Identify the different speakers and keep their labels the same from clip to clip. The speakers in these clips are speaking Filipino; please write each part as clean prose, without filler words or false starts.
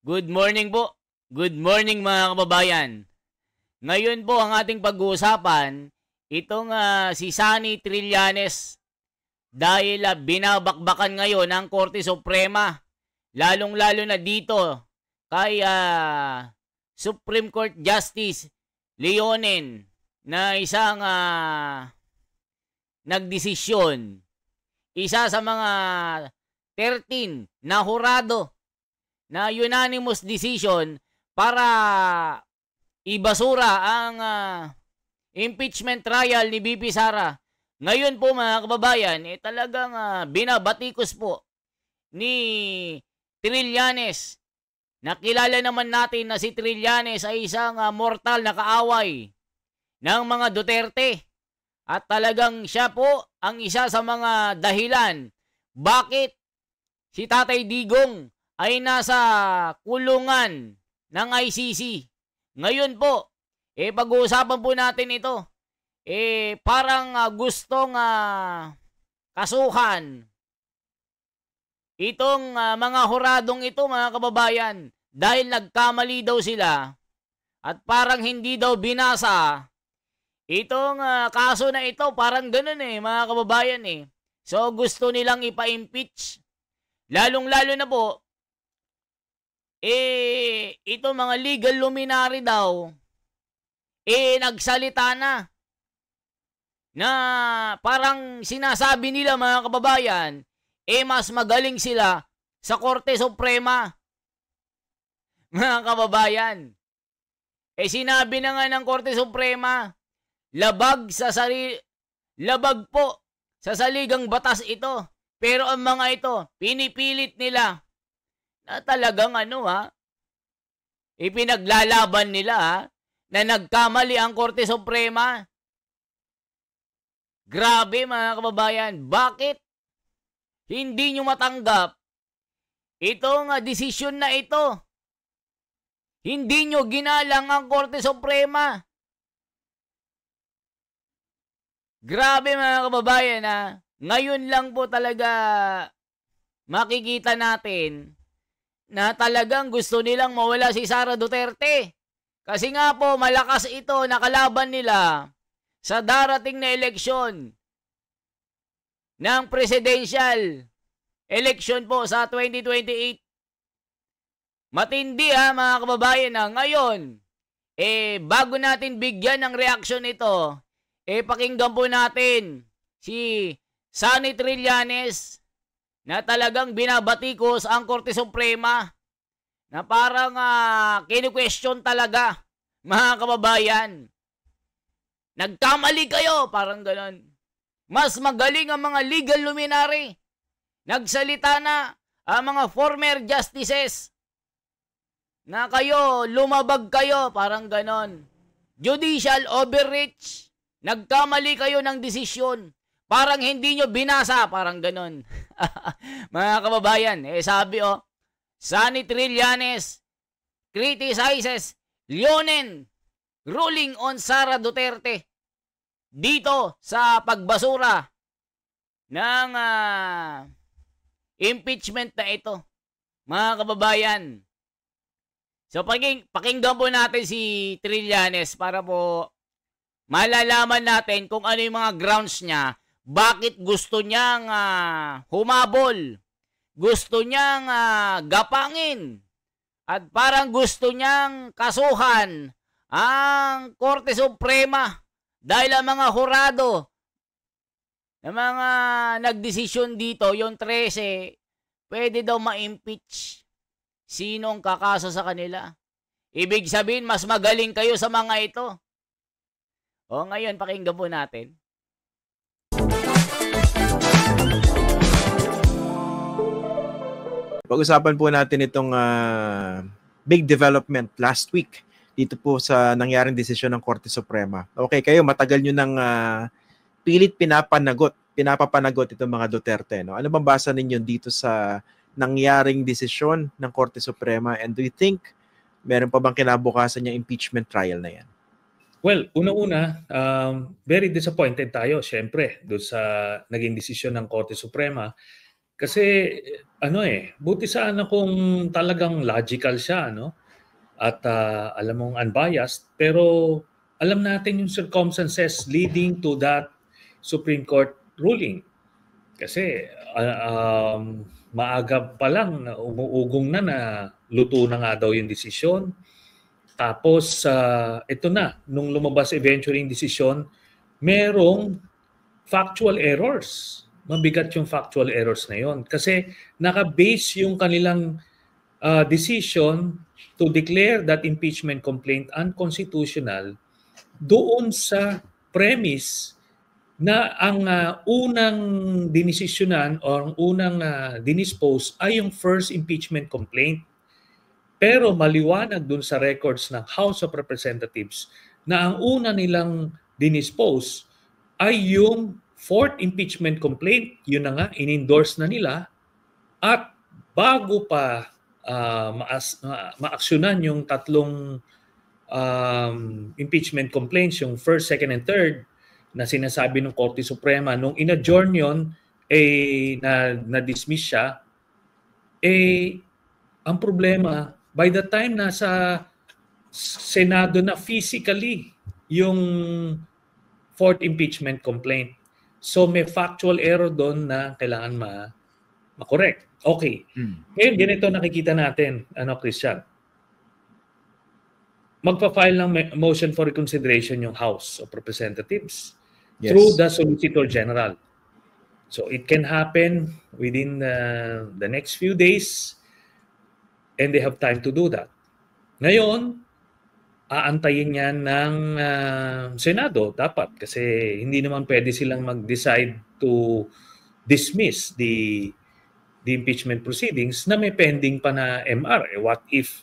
Speaker 1: Good morning po. Good morning mga kababayan. Ngayon po ang ating pag-uusapan, itong si Sonny Trillanes dahil binabakbakan ngayon ng Korte Suprema, lalong-lalo na dito kay Supreme Court Justice Leonen na isang nagdesisyon. Isa sa mga 13 na hurado na unanimous decision para ibasura ang impeachment trial ni BP Sara. Ngayon po mga kababayan, talagang binabatikos po ni Trillanes. Nakilala naman natin na si Trillanes ay isang mortal na kaaway ng mga Duterte. At talagang siya po ang isa sa mga dahilan bakit si Tatay Digong ay nasa kulungan ng ICC. Ngayon po, pag-uusapan po natin ito. Parang gustong kasuhan itong mga huradong ito mga kababayan dahil nagkamali daw sila at parang hindi daw binasa itong kaso na ito. Parang ganun mga kababayan So gusto nilang ipa-impeach. Lalong-lalo na po, ito mga legal luminary daw, nagsalita na parang sinasabi nila mga kababayan, mas magaling sila sa Korte Suprema. Mga kababayan, sinabi na nga ng Korte Suprema, labag po sa saligang batas ito. Pero ang mga ito, pinipilit nila na talagang ipinaglalaban nila na nagkamali ang Korte Suprema. Grabe mga kababayan, bakit hindi nyo matanggap itong desisyon na ito? Hindi nyo ginalang ang Korte Suprema. Grabe mga kababayan ngayon lang po talaga makikita natin na talagang gusto nilang mawala si Sara Duterte. Kasi nga po, malakas ito na kalaban nila sa darating na eleksyon ng presidential election po sa 2028. Matindi mga kababayan ngayon. Bago natin bigyan ng reaksyon ito, pakinggan po natin si Sonny Trillanes na talagang binabatikos ang Korte Suprema na parang kinu-question talaga mga kababayan. Nagkamali kayo, parang ganon. Mas magaling ang mga legal luminary. Nagsalita na ang mga former justices na kayo, lumabag kayo, parang ganon. Judicial overreach. Nagkamali kayo ng desisyon. Parang hindi nyo binasa, parang ganon. Mga kababayan, sabi Sonny Trillanes criticizes Leonen ruling on Sara Duterte dito sa pagbasura ng impeachment na ito. Mga kababayan, so pakinggan po natin si Trillanes para po malalaman natin kung ano yung mga grounds niya. Bakit gusto niyang humabol? Gusto niyang gapangin? At parang gusto niyang kasuhan ang Korte Suprema dahil ang mga hurado na mga nagdesisyon dito, yung 13, pwede daw ma-impeach. Sinong kakaso sa kanila? Ibig sabihin, mas magaling kayo sa mga ito. Ngayon, pakinggan po natin.
Speaker 2: Pag-usapan po natin itong big development last week dito po sa nangyaring desisyon ng Korte Suprema. Okay, kayo matagal nyo nang pilit pinapapanagot itong mga Duterte. No? Ano bang basa ninyo dito sa nangyaring desisyon ng Korte Suprema, and do you think meron pa bang kinabukasan yung impeachment trial na yan?
Speaker 3: Well, una-una, very disappointed tayo, syempre, doon sa naging desisyon ng Korte Suprema. Kasi buti sana kung talagang logical siya, no? At alam mong unbiased, pero alam natin yung circumstances leading to that Supreme Court ruling. Kasi maaga pa lang umuugong na luto na nga daw yung desisyon. Tapos ito na, nung lumabas eventually yung desisyon, merong factual errors. Mabigat yung factual errors na yon. Kasi naka-base yung kanilang decision to declare that impeachment complaint unconstitutional doon sa premise na ang unang dinesisyonan o ang unang dinispose ay yung first impeachment complaint. Pero maliwanag dun sa records ng House of Representatives na ang una nilang dinispose ay yung fourth impeachment complaint. Yun na nga, in-endorse na nila. At bago pa maaksyonan yung tatlong impeachment complaints, yung first, second, and third, na sinasabi ng Korte Suprema, nung in-adjourn yun, na-dismiss siya, ang problema, by the time nasa Senado na physically yung fourth impeachment complaint, so may factual error doon na kailangan ma-correct. Okay. Ngayon, ganito nakikita natin, Christian. Magpa-file ng motion for reconsideration yung House of Representatives through the Solicitor General. So it can happen within the next few days and they have time to do that. Ngayon, aantayin yan ng Senado dapat kasi hindi naman pwede silang mag-decide to dismiss the impeachment proceedings na may pending pa na MR. What if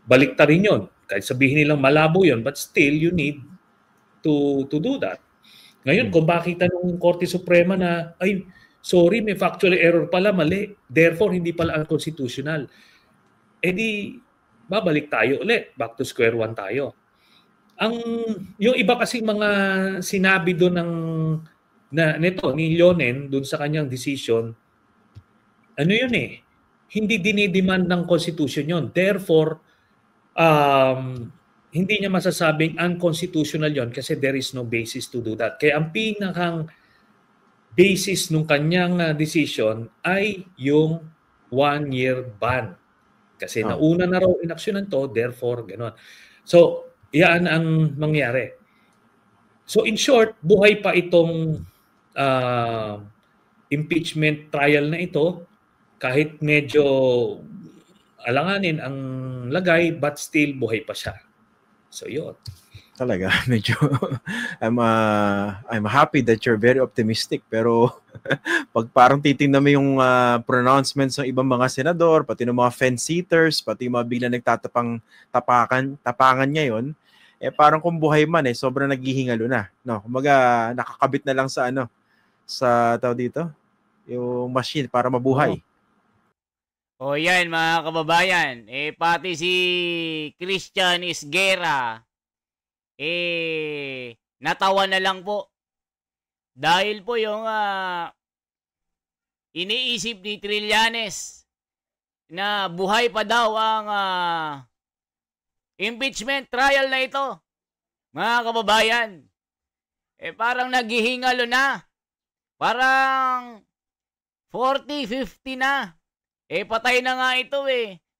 Speaker 3: baliktarin yun? Kahit sabihin nilang malabo yun, but still you need to do that. Ngayon, kung makita ng Korte Suprema na, ay, sorry, may factual error pala, mali. Therefore, hindi pala unconstitutional. Di, babalik tayo ulit. Back to square one tayo. Yung iba kasing mga sinabi doon nito, ni Leonen, doon sa kanyang decision, hindi dinidemand ng Constitution yun. Therefore, hindi niya masasabing unconstitutional yon kasi there is no basis to do that. Kaya ang pinakang basis ng kanyang decision ay yung 1-year ban. Kasi nauna na raw inaksyonan to, therefore, gano'n. So, yan ang mangyari. So, in short, buhay pa itong impeachment trial na ito, kahit medyo alanganin ang lagay, but still buhay pa siya. So, yun.
Speaker 2: Talaga, medyo I'm happy that you're very optimistic, pero pag parang titingnan mo yung pronouncements ng ibang mga senador, pati ng mga fence-sitters, pati yung mga bigla tapangan ngayon, parang kung buhay man, sobrang naghihingalo na. No, kumaga nakakabit na lang sa sa tao dito, yung machine para mabuhay.
Speaker 1: O yan mga kababayan, pati si Christian Isguera, natawa na lang po. Dahil po yung iniisip ni Trillanes na buhay pa daw ang impeachment trial na ito. Mga kababayan, parang naghihingalo na. Parang 40-50 na. Patay na nga ito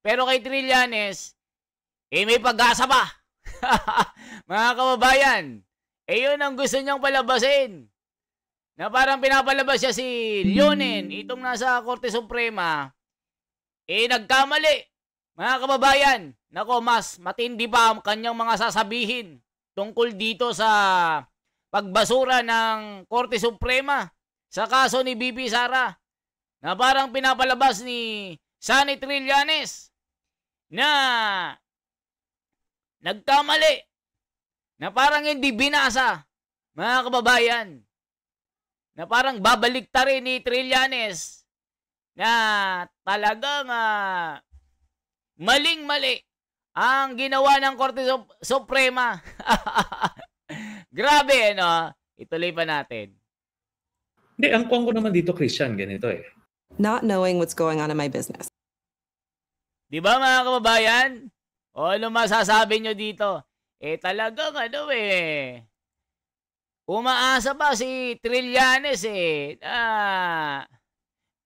Speaker 1: Pero kay Trillanes, may pag-asa pa. Mga kababayan, yun ang gusto niyang palabasin. Na parang pinapalabas siya si Leonen, itong nasa Korte Suprema, nagkamali. Mga kababayan, nako, mas matindi pa ang kanyang mga sasabihin tungkol dito sa pagbasura ng Korte Suprema sa kaso ni BP Sara. Na parang pinapalabas ni Sonny Trillanes na nagkamali, na parang hindi binasa, mga kababayan, na parang babaliktarin ni Trillanes na talagang maling-mali ang ginawa ng Korte Suprema. Grabe, Ituloy pa natin.
Speaker 3: Hindi, ang kwang ko naman dito, Christian, ganito
Speaker 4: not knowing what's going on in my business.
Speaker 1: Di ba mga kababayan? O ano masasabi nyo dito? Talagang umaasa pa si Trillanes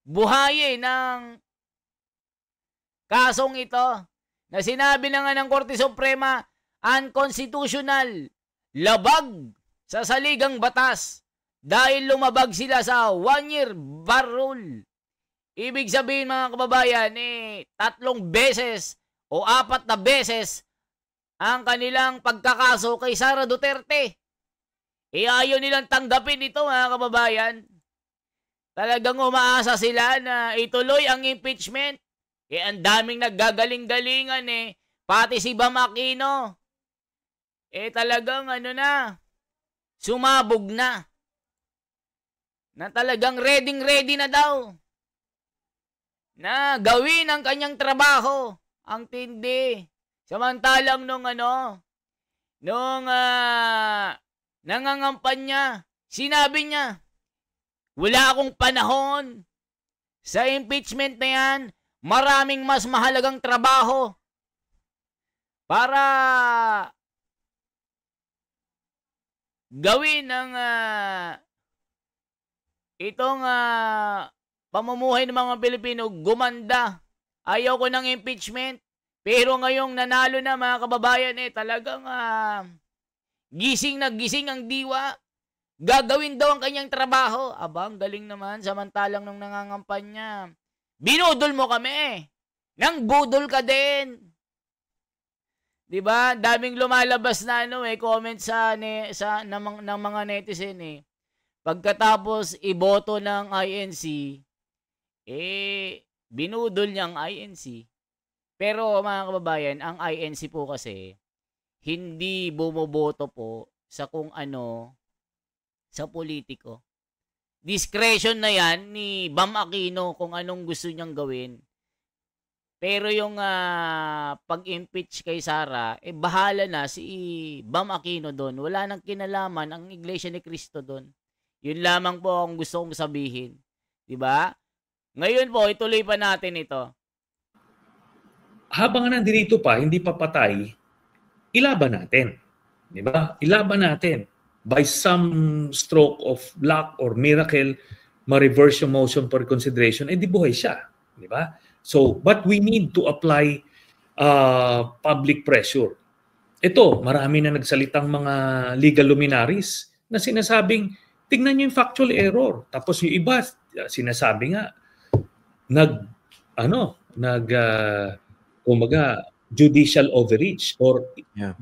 Speaker 1: buhayin ng kasong ito na sinabi na nga ng Korte Suprema unconstitutional, labag sa saligang batas dahil lumabag sila sa 1-year bar rule. Ibig sabihin mga kababayan, 3 beses o 4 na beses ang kanilang pagkakaso kay Sara Duterte. Ayaw nilang tanggapin ito mga kababayan. Talagang umaasa sila na ituloy ang impeachment. Ang daming naggagaling-galingan Pati si Bam Aquino. Talagang sumabog na. Na talagang ready na daw. Na gawin ang kanyang trabaho. Ang tindi. Samantalang nung nangangampanya, sinabi niya, wala akong panahon sa impeachment na yan. Maraming mas mahalagang trabaho para gawin ang itong pamumuhay ng mga Pilipino gumanda. Ayaw ko ng impeachment. Pero ngayong nanalo na mga kababayan talagang gising na gising ang diwa. Gagawin daw ang kanyang trabaho. Abang galing naman samantalang nung nangangampanya. Binudol mo kami. Nang budol ka din. 'Di ba? Daming lumalabas na comment ng mga netizen Pagkatapos iboto ng INC, binudol niya ang INC. Pero mga kababayan, ang INC po kasi hindi bumoboto po sa kung ano sa politiko. Discretion na yan ni Bam Aquino kung anong gusto niyang gawin. Pero yung pag-impeach kay Sara, bahala na si Bam Aquino doon. Wala nang kinalaman ang Iglesia ni Cristo doon. Yun lamang po ang gusto kong sabihin. Diba? Ngayon po, ituloy pa natin ito.
Speaker 3: Habang nandito pa, hindi pa patay, ilaban natin. Di ba? Ilaban natin. By some stroke of luck or miracle, ma-reverse yung motion for reconsideration, di buhay siya. Di ba? So, but we need to apply public pressure. Ito, marami na nagsalitang mga legal luminaries na sinasabing, tignan nyo yung factual error. Tapos yung iba, sinasabi nga, judicial overreach or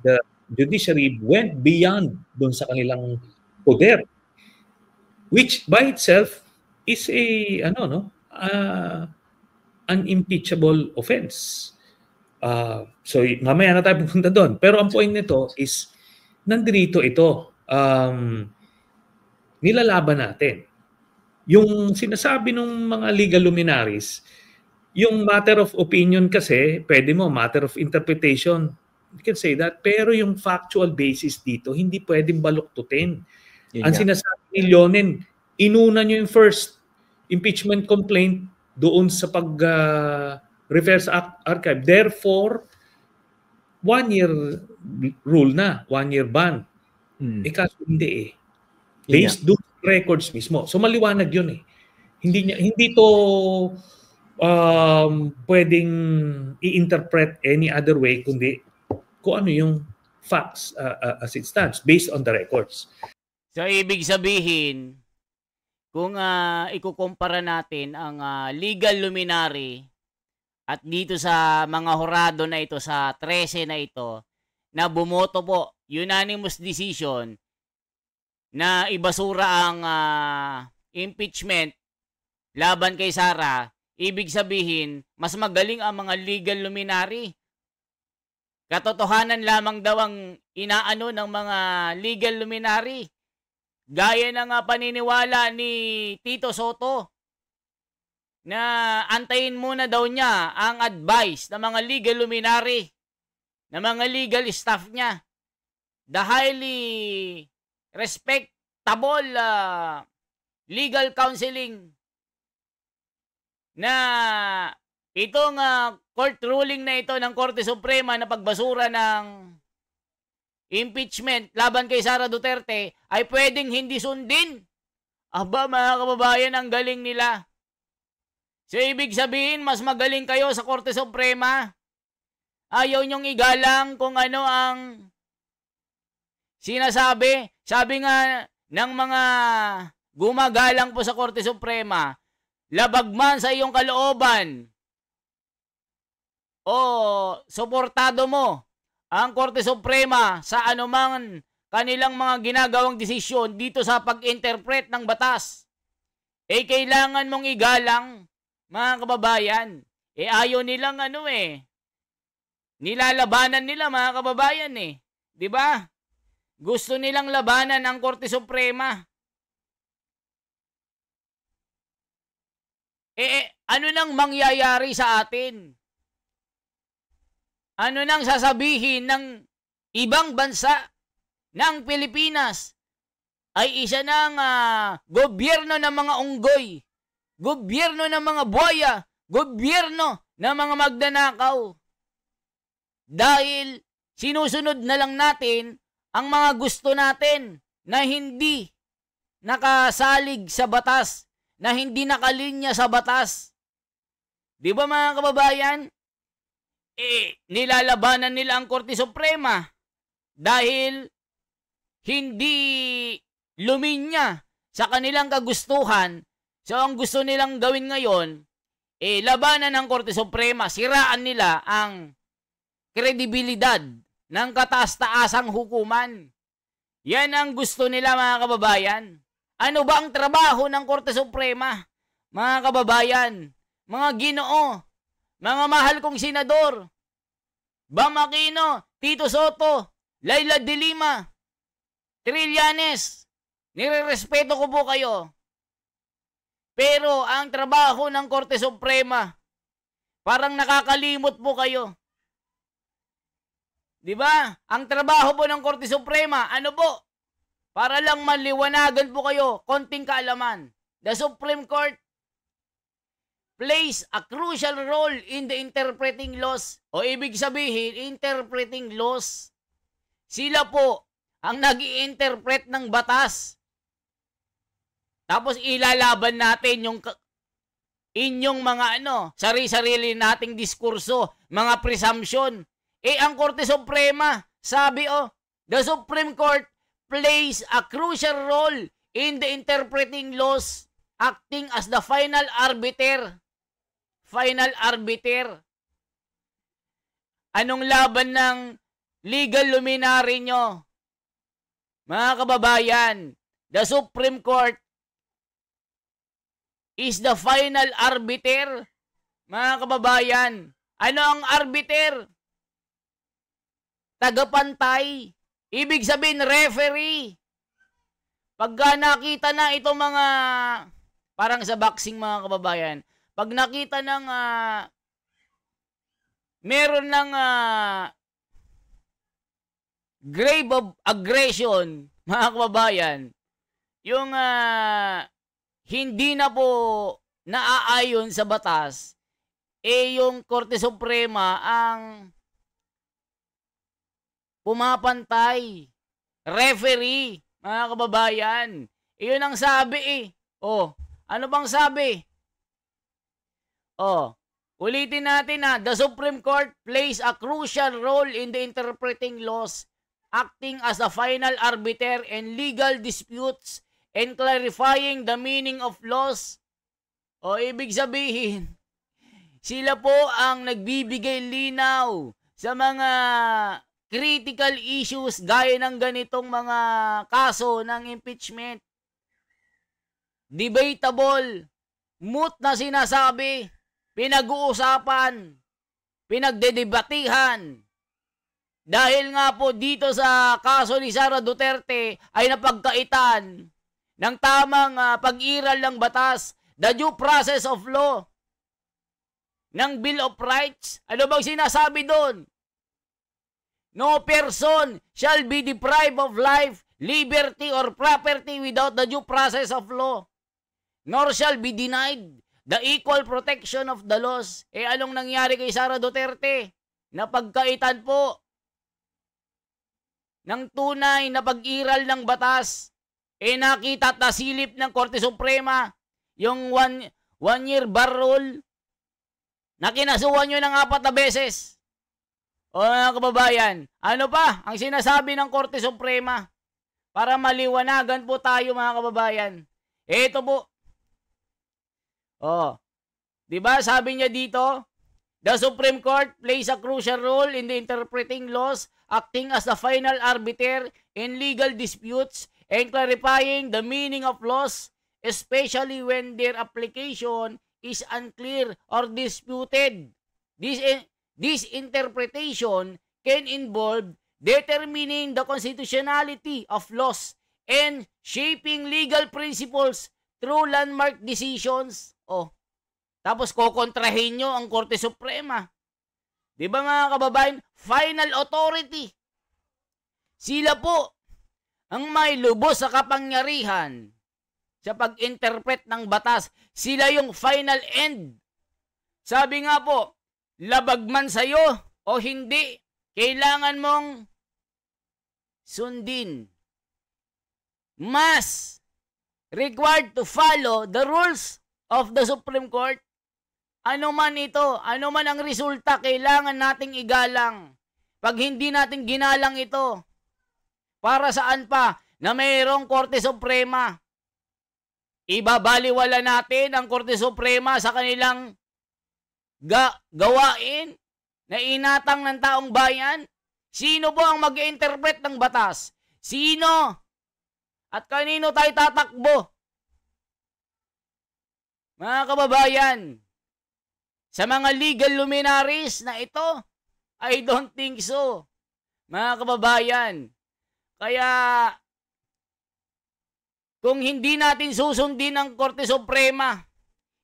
Speaker 3: the judiciary went beyond doon sa kanilang poder, which by itself is an impeachable offense. So mamaya na tayo pupunta doon. Pero ang point nito is nandito ito, nilalaban natin. Yung sinasabi ng mga legal luminaries, yung matter of opinion kasi, pwede mo, matter of interpretation, you can say that. Pero yung factual basis dito, hindi pwedeng baluktutin. Ang sinasabi ni Leonen, inuna nyo yung first impeachment complaint doon sa pag-refer sa archive. Therefore, 1-year rule na, 1-year ban. Kaso hindi Based doon sa records mismo. So maliwanag yun Hindi to pwedeng i-interpret any other way kundi kung ano yung facts as it stands based on the records.
Speaker 1: So ibig sabihin, kung ikukumpara natin ang legal luminary at dito sa mga horado na ito, sa 13 na ito, na bumoto po, unanimous decision, na ibasura ang impeachment laban kay Sara, ibig sabihin, mas magaling ang mga legal luminary. Katotohanan lamang daw ang inaano ng mga legal luminary. Gaya ng paniniwala ni Tito Soto na antayin muna daw niya ang advice ng mga legal luminary, ng mga legal staff niya. The highly respectable legal counseling na itong court ruling na ito ng Korte Suprema na pagbasura ng impeachment laban kay Sara Duterte ay pwedeng hindi sundin. Aba, mga kababayan, ang galing nila. So, ibig sabihin, mas magaling kayo sa Korte Suprema. Ayaw nyong igalang kung ano ang sinasabi. Sabi nga ng mga gumagalang po sa Korte Suprema, labag man sa iyong kalooban o suportado mo ang Korte Suprema sa anumang kanilang mga ginagawang desisyon dito sa pag-interpret ng batas, kailangan mong igalang, mga kababayan. Ayaw nilang nilalabanan nila, mga kababayan Di ba? Gusto nilang labanan ang Korte Suprema. Ano nang mangyayari sa atin? Ano nang sasabihin ng ibang bansa ng Pilipinas ay isa ng gobyerno ng mga unggoy, gobyerno ng mga buhaya, gobyerno ng mga magnanakaw. Dahil sinusunod na lang natin ang mga gusto natin na hindi nakasalig sa batas, na hindi nakalinya sa batas. Di ba, mga kababayan? Nilalabanan nila ang Korte Suprema dahil hindi luminya sa kanilang kagustuhan. So, ang gusto nilang gawin ngayon, labanan ng Korte Suprema, siraan nila ang kredibilidad ng kataas-taasang hukuman. Yan ang gusto nila, mga kababayan. Ano ba ang trabaho ng Korte Suprema, mga kababayan, mga ginoo, mga mahal kong senador, Bam Aquino, Tito Soto, Laila de Lima, Trillanes, nirerespeto ko po kayo. Pero ang trabaho ng Korte Suprema, parang nakakalimot po kayo. Di ba? Ang trabaho po ng Korte Suprema, ano po? Para lang maliwanagan po kayo, konting kaalaman. The Supreme Court plays a crucial role in the interpreting laws. O ibig sabihin, interpreting laws. Sila po ang nag-i-interpret ng batas. Tapos ilalaban natin yung inyong mga sari-sarili nating diskurso, mga presumption. Ang Korte Suprema, sabi the Supreme Court plays a crucial role in the interpreting laws, acting as the final arbiter. Final arbiter. Anong laban ng legal luminary nyo? Mga kababayan, the Supreme Court is the final arbiter. Mga kababayan, ano ang arbiter? Tagapantay. Ibig sabihin, referee. Pagka nakita na itong mga, parang sa boxing, mga kababayan, pag nakita ng meron ng grave of aggression, mga kababayan, yung hindi na po naaayon sa batas, yung Korte Suprema ang pumapantay. Referee, mga kababayan. Iyon ang sabi ano bang sabi? Ulitin natin the Supreme Court plays a crucial role in the interpreting laws, acting as a final arbiter in legal disputes and clarifying the meaning of laws. Ibig sabihin, sila po ang nagbibigay linaw sa mga critical issues gaya ng ganitong mga kaso ng impeachment. Debatable, moot na sinasabi, pinag-uusapan, pinagdedebatihan. Dahil nga po dito sa kaso ni Sara Duterte ay napagkaitan ng tamang pag-iral ng batas, the due process of law, ng Bill of Rights. Ano bang sinasabi doon? No person shall be deprived of life, liberty, or property without the due process of law, nor shall be denied the equal protection of the laws. Anong nangyari kay Sara Duterte? Napagkaitan po ng tunay na pag-iral ng batas. Nakita at nasilip ng Korte Suprema yung one year bar rule na kinasuhan nyo ng 4 na beses. O mga kababayan, ano pa ang sinasabi ng Korte Suprema? Para maliwanagan po tayo mga kababayan. Ito po. Diba sabi niya dito, the Supreme Court plays a crucial role in the interpreting laws, acting as the final arbiter in legal disputes and clarifying the meaning of laws, especially when their application is unclear or disputed. This interpretation can involve determining the constitutionality of laws and shaping legal principles through landmark decisions. Tapos kokontrahin nyo ang Korte Suprema. Di ba mga kababayan? Final authority. Sila po ang may lubos sa kapangyarihan sa pag-interpret ng batas. Sila yung final end. Sabi nga po, labag man sa'yo o hindi, kailangan mong sundin. Must required to follow the rules of the Supreme Court. Ano man ito, ano man ang resulta, kailangan nating igalang. Pag hindi natin ginalang ito, para saan pa na mayroong Korte Suprema? Ibabaliwala natin ang Korte Suprema sa kanilang gawain na inatang ng taong bayan. Sino po ang mag-interpret ng batas? Sino? At kanino tayo tatakbo? Mga kababayan, sa mga legal luminaries na ito, I don't think so. Mga kababayan, kaya kung hindi natin susundin ang Korte Suprema,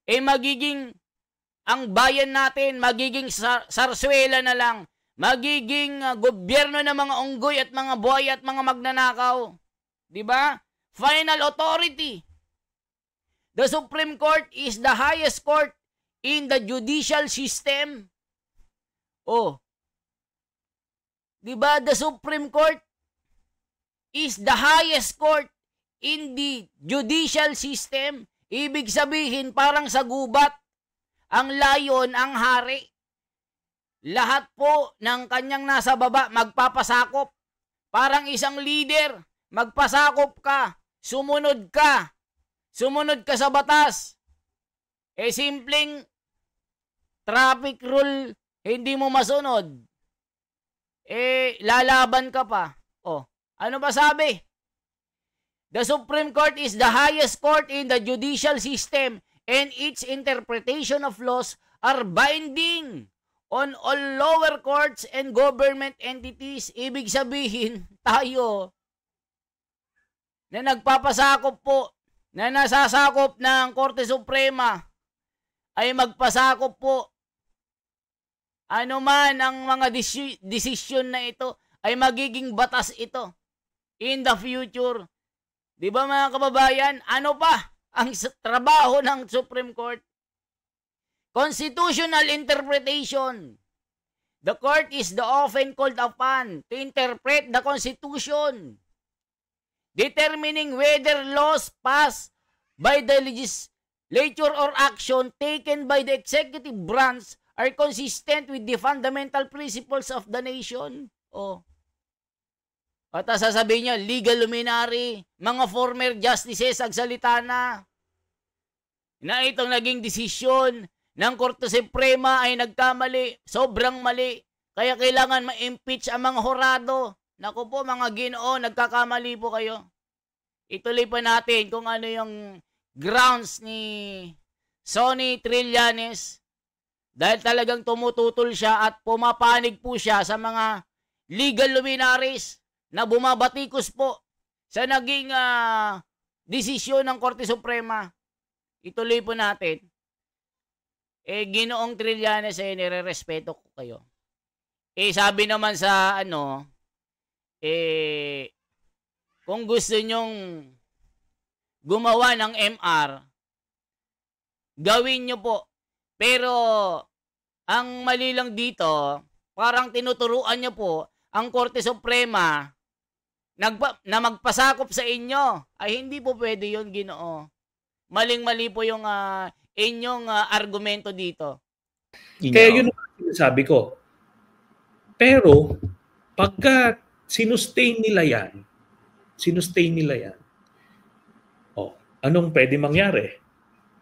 Speaker 1: magiging ang bayan natin, magiging sarswela na lang, magiging gobyerno ng mga unggoy at mga buhay at mga magnanakaw. Diba? Final authority. The Supreme Court is the highest court in the judicial system. Diba? The Supreme Court is the highest court in the judicial system. Ibig sabihin, parang sa gubat, ang layon, ang hari. Lahat po ng kanyang nasa baba magpapasakop. Parang isang leader, magpasakop ka, sumunod ka sa batas. Simpleng traffic rule, hindi mo masunod. Lalaban ka pa. Ano ba sabi? The Supreme Court is the highest court in the judicial system and its interpretation of laws are binding on all lower courts and government entities. Ibig sabihin, tayo na nagpapasakop po, na nasasakop ng Korte Suprema, ay magpasakop po. Ano man ang mga desisyon na ito, ay magiging batas ito in the future. Di ba mga kababayan? Ano pa ang trabaho ng Supreme Court? Constitutional interpretation. The court is the often called upon to interpret the Constitution, determining whether laws passed by the legislature or action taken by the executive branch are consistent with the fundamental principles of the nation. At sasabihin niya, legal luminary, mga former justices, agsalita na itong naging desisyon ng Korte Suprema ay nagkamali, sobrang mali. Kaya kailangan ma-impeach ang mga horado. Naku po mga Ginoo, nagkakamali po kayo. Ituloy pa natin kung ano yung grounds ni Sonny Trillanes. Dahil talagang tumututol siya at pumapanig po siya sa mga legal luminaries na bumabatikos po sa naging desisyon ng Korte Suprema. Ituloy po natin. Ginoong Trillanes, nire-respeto ko kayo. Sabi naman sa kung gusto nyong gumawa ng MR, gawin nyo po. Pero, ang mali lang dito, parang tinuturuan nyo po ang Korte Suprema na magpasakop sa inyo. Ay, hindi po pwede yun, Ginoo. Maling-mali po yung inyong argumento dito.
Speaker 3: Kaya yun ang sabi ko. Pero, pagka sinustain nila yan, anong pwede mangyari?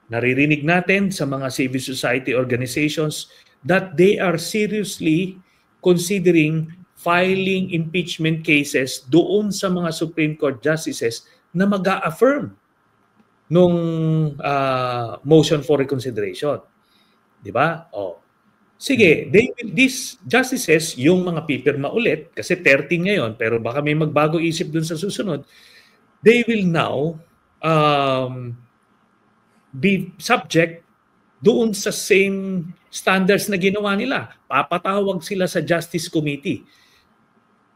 Speaker 3: Naririnig natin sa mga civil society organizations that they are seriously considering filing impeachment cases doon sa mga Supreme Court justices na mag-a-affirm nung motion for reconsideration. Di ba? Sige, these justices, yung mga pipirma ulit, kasi 13 ngayon, pero baka may magbago isip dun sa susunod, they will now be subject doon sa same standards na ginawa nila. Papatawag sila sa Justice Committee.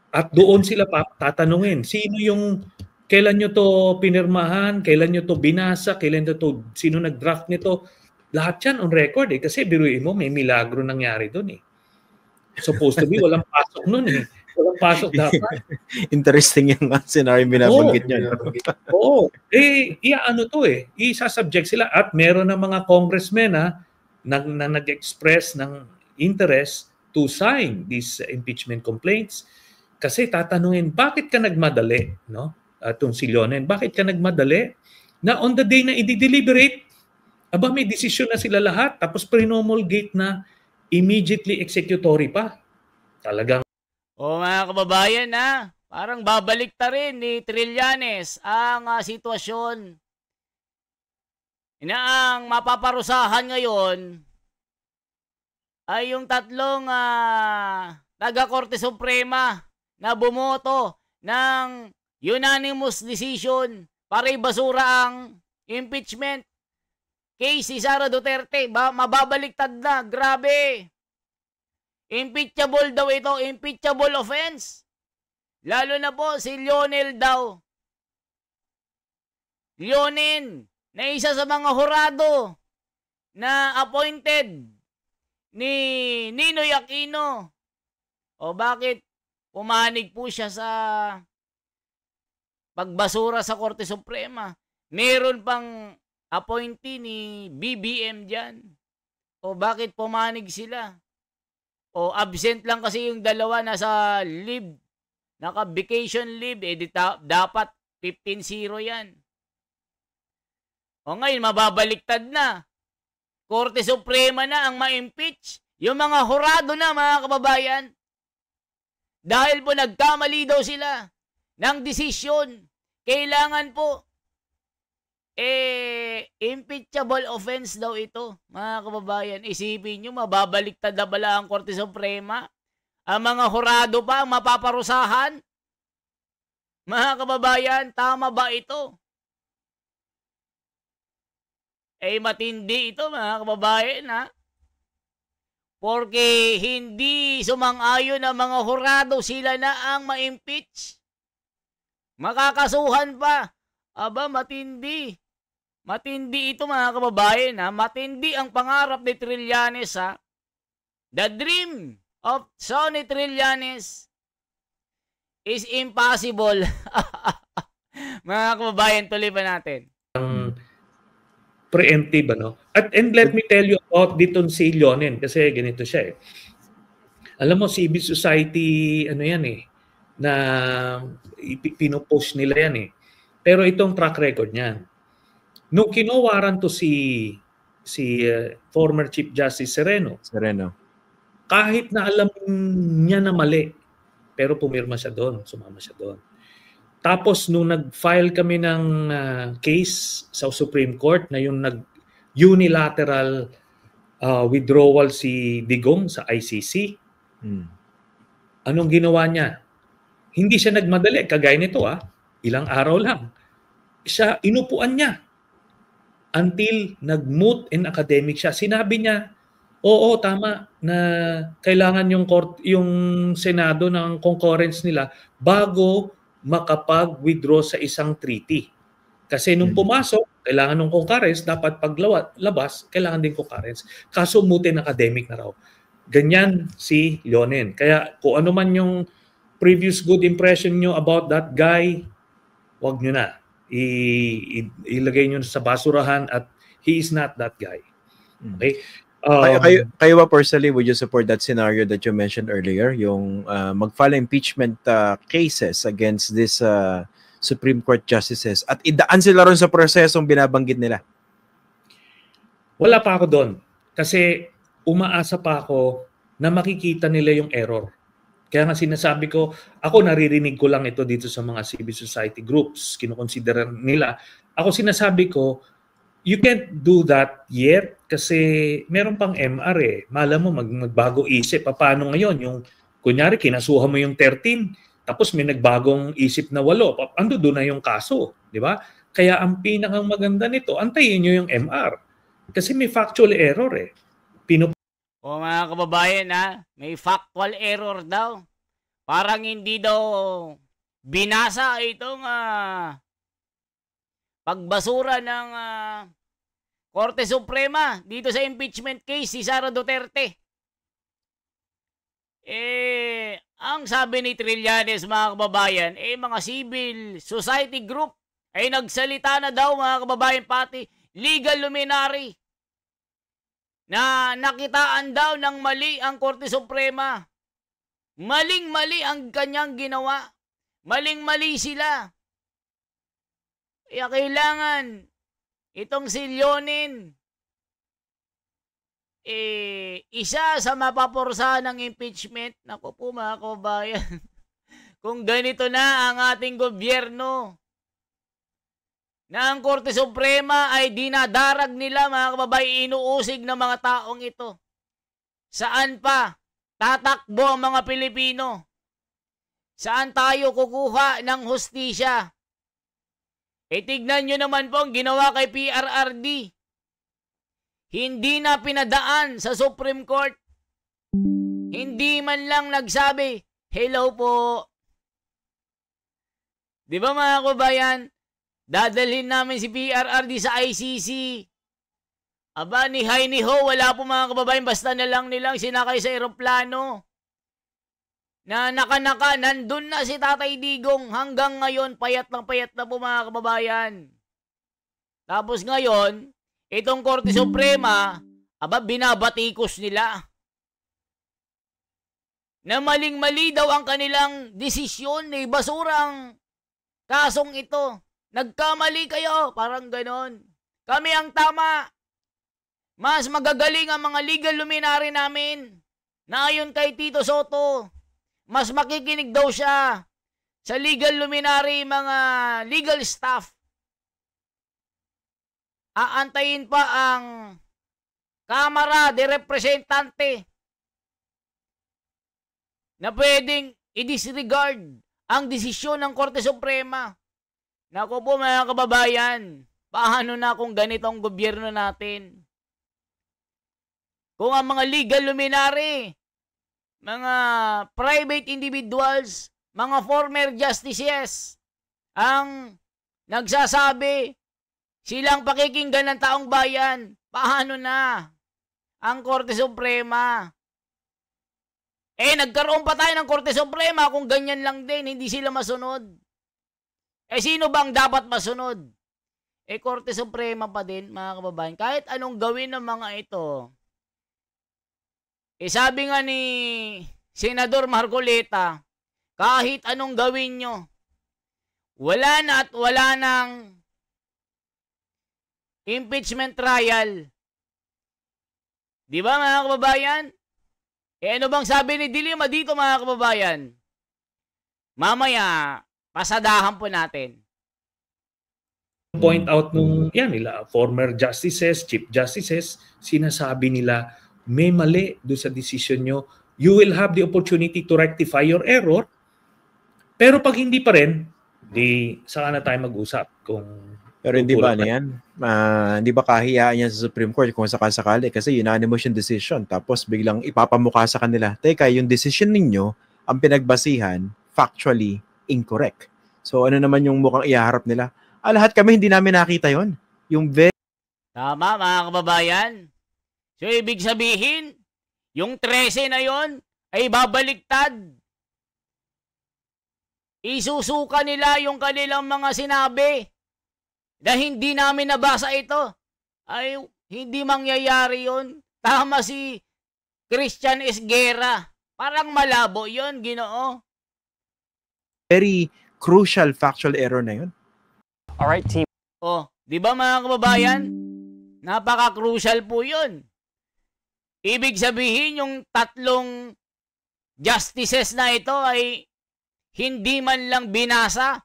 Speaker 3: At doon sila tatanungin, kailan nyo to pinirmahan, kailan nyo to binasa, sino nag-draft nito. Lahat yan on record kasi biruin mo, may milagro nangyari doon eh. Supposed to be, walang pasok nun eh. Walang pasok dapat.
Speaker 2: Interesting yung scenario binabanggit nyo.
Speaker 3: Isasubject sila at meron ng mga congressmen na nag-express ng interest to sign these impeachment complaints. Kasi tatanungin, bakit ka nagmadali? No? Itong si Leonen, bakit ka nagmadali? Na on the day na i-deliberate, may desisyon na sila lahat, tapos promulgate na immediately executory pa. Talagang
Speaker 1: mga kababayan parang babalik ta rin ni Trillanes ang sitwasyon. Ang mapaparusahan ngayon ay yung tatlong taga-Korte Suprema na bumoto ng unanimous decision para ibasura ang impeachment case si Sara Duterte. Mababaliktad na. Grabe. Impeachable daw ito. Impeachable offense. Lalo na po si Lionel daw. Leonin, na isa sa mga hurado na appointed ni Ninoy Aquino. Bakit pumanig po siya sa pagbasura sa Korte Suprema? Meron pang appointee ni BBM dyan. Bakit pumanig sila? Absent lang kasi yung dalawa nasa leave. Naka-vacation leave. Dapat 15-0 yan. Ngayon, mababaliktad na. Korte Suprema na ang ma-impeach. Yung mga hurado na, mga kababayan. Dahil po nagkamali daw sila ng desisyon. Kailangan po impeachable offense daw ito, mga kababayan. Isipin nyo, mababaliktad na bala ang Korte Suprema. Ang mga hurado pa ang mapaparusahan. Mga kababayan, tama ba ito? Matindi ito, mga kababayan, Porque hindi sumang-ayon ang mga hurado, sila na ang ma-impeach. Makakasuhan pa. Matindi. Matindi ito, mga kababayan, Matindi ang pangarap ni Trillanes, The dream of Sonny Trillanes is impossible. Mga kababayan, tuloy pa natin.
Speaker 3: Preemptive, and let me tell you about dito si Leonen, kasi ganito siya Alam mo, civil society, na pinopost nila yan Pero itong track record niyan. Nung kinowaran to si former Chief Justice Sereno, kahit na alam niya na mali, pero pumirma siya doon, sumama siya doon. Tapos nung nag-file kami ng case sa Supreme Court na yung unilateral withdrawal si Digong sa ICC, anong ginawa niya? Hindi siya nagmadali, kagaya nito ilang araw lang. Inupuan niya until nag-moot and academic siya. Sinabi niya, oo, tama na kailangan yung Senado ng concurrence nila bago makapag-withdraw sa isang treaty. Kasi nung pumasok, kailangan ng concurrence, dapat paglabas, kailangan din concurrence. Kaso mutin academic na raw. Ganyan si Leonen. Kaya kung ano man yung previous good impression nyo about that guy, wag nyo na. Ilagay nyo sa basurahan at he is not that guy. Okay?
Speaker 2: Kayo ba personally, would you support that scenario that you mentioned earlier? Yung mag-file impeachment cases against this Supreme Court justices at idaan sila ron sa prosesong binabanggit nila?
Speaker 3: Wala pa ako doon. Kasi umaasa pa ako na makikita nila yung error. Kaya nga sinasabi ko, ako naririnig ko lang ito dito sa mga civil society groups. Kinukonsidera nila. Ako sinasabi ko, you can't do that yet kasi meron pang MR eh. Mala mo magbago isip. Paano ngayon? Yung, kunyari, kinasuhan mo yung 13, tapos may nagbagong isip na 8. Ando doon na yung kaso. Di ba? Kaya ang pinakang maganda nito, antayin nyo yung MR. Kasi may factual error eh.
Speaker 1: O mga kababayan may factual error daw. Parang hindi daw binasa itong pagbasura ng Korte Suprema dito sa impeachment case si Sara Duterte. Ang sabi ni Trillanes, mga kababayan, mga civil society group ay nagsalita na daw, mga kababayan, pati legal luminary na nakitaan daw ng mali ang Korte Suprema. Maling-mali ang kanyang ginawa. Maling-mali sila. Kaya kailangan itong si Leonen isa sa mapaporsahan ng impeachment. Naku po, mga kababayan. Kung ganito na ang ating gobyerno, na ang Korte Suprema ay dinadarag nila, mga kababayan, inuusig ng mga taong ito. Saan pa tatakbo ang mga Pilipino? Saan tayo kukuha ng hustisya? Tignan nyo naman po ang ginawa kay PRRD. Hindi na pinadaan sa Supreme Court. Hindi man lang nagsabi, hello po. Di ba, mga kababayan? Dadalhin namin si PRRD sa ICC. Aba, ni hi ni ho, wala po, mga kababayan, basta na lang nilang sinakay sa eroplano. Na naka-naka, nandun na si Tatay Digong. Hanggang ngayon, payat na po, mga kababayan. Tapos ngayon, itong Korte Suprema, aba, binabatikos nila. Na maling-mali daw ang kanilang desisyon, basurang kasong ito. Nagkamali kayo, parang ganon. Kami ang tama. Mas magagaling ang mga legal luminary namin. Na ayon kay Tito Soto, mas makikinig daw siya sa legal luminary, mga legal staff. Aantayin pa ang Kamara de Representante na pwedeng i-disregard ang desisyon ng Korte Suprema. Naku po, mga kababayan, paano na kung ganitong gobyerno natin? Kung ang mga legal luminary, mga private individuals, mga former justices, ang nagsasabi, silang pakikinggan ng taong bayan, paano na ang Korte Suprema? Nagkaroon pa tayo ng Korte Suprema kung ganyan lang din, hindi sila masunod. Sino bang dapat masunod? Korte Suprema pa din, mga kababayan. Kahit anong gawin ng mga ito, sabi nga ni Senador Marcoleta, kahit anong gawin nyo, wala na at wala ng impeachment trial. Di ba, mga kababayan? Ano bang sabi ni Dilima dito, mga kababayan? Mamaya, pasadahan po natin.
Speaker 3: Point out nila, former justices, chief justices, sinasabi nila, may mali doon sa decision nyo. You will have the opportunity to rectify your error. Pero pag hindi pa rin, saka na tayo mag-usap.
Speaker 2: Pero hindi ba yan? Hindi ba kahiyaan yan sa Supreme Court kung sakasakali? Kasi unanimous yung decision. Tapos biglang ipapamukha sa kanila, teka, yung decision ninyo, ang pinagbasihan, factually incorrect. So ano naman yung mukhang ihaharap nila? Lahat kami hindi namin nakita yon. Yung very
Speaker 1: Tama, mga kababayan. So, ibig sabihin, yung 13 na yon ay babaliktad. Isusuka nila yung kanilang mga sinabi na hindi namin nabasa ito. Ay, hindi mangyayari yon. Tama si Christian Esguerra. Parang malabo yon, Ginoo.
Speaker 2: very crucial factual error na yun.
Speaker 5: All right, team.
Speaker 1: Oh, di ba mga kababayan? Napaka-crucial po yun. Ibig sabihin, yung tatlong justices na ito ay hindi man lang binasa.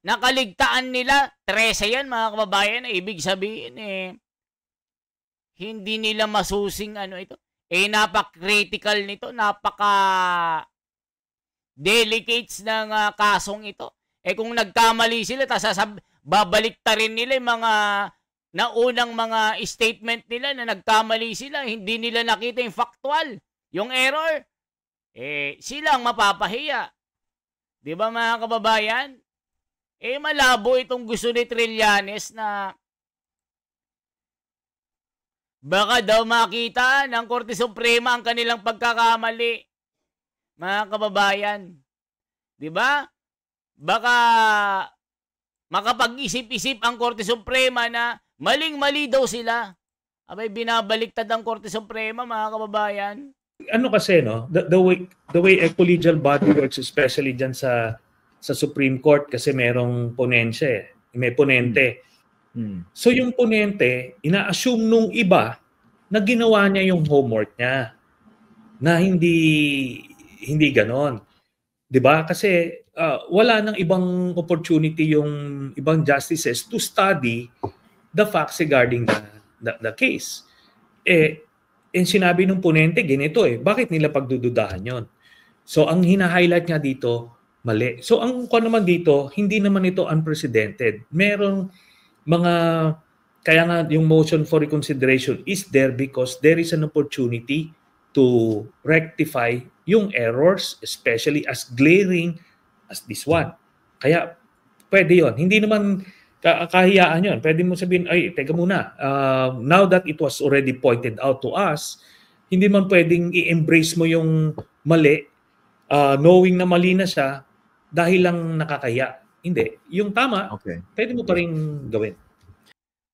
Speaker 1: Nakaligtaan nila. 13 yan, mga kababayan. Ibig sabihin, hindi nila masusing ano ito. Napaka-critical nito. Napaka-delicates ng kasong ito. Kung nagkamali sila, babalik ta rin nila yung mga naunang mga statement nila na nagkamali sila, hindi nila nakita yung factual, yung error, silang mapapahiya. Di ba mga kababayan? Malabo itong gusto ni Trillanes na baka daw makita ng Korte Suprema ang kanilang pagkakamali. Mga kababayan. Di ba? Baka makapag-isip-isip ang Korte Suprema na maling-mali daw sila. Abay, binabaliktad ang Korte Suprema, mga kababayan.
Speaker 3: Ano kasi, no? The way a collegial body works, especially dyan sa Supreme Court, kasi merong ponensya may ponente. So yung ponente, ina-assume nung iba na ginawa niya yung homework niya. Na hindi ganon. 'Di ba? Kasi wala nang ibang opportunity yung ibang justices to study the facts regarding the case. Sinabi ng ponente, ganito bakit nila pagdududahan yon? So ang hina-highlight niya dito, mali. So ang naman dito, hindi naman ito unprecedented. Merong mga, kaya nga yung motion for reconsideration is there because there is an opportunity to rectify yung errors, especially as glaring as this one. Kaya pwede yon. Hindi naman kahiyaan yon. Pwede mo sabihin, ay, teka muna, now that it was already pointed out to us, hindi man pwedeng i-embrace mo yung mali, knowing na mali na siya, dahil lang nakakaya. Hindi. Yung tama, pwede mo pa rin gawin.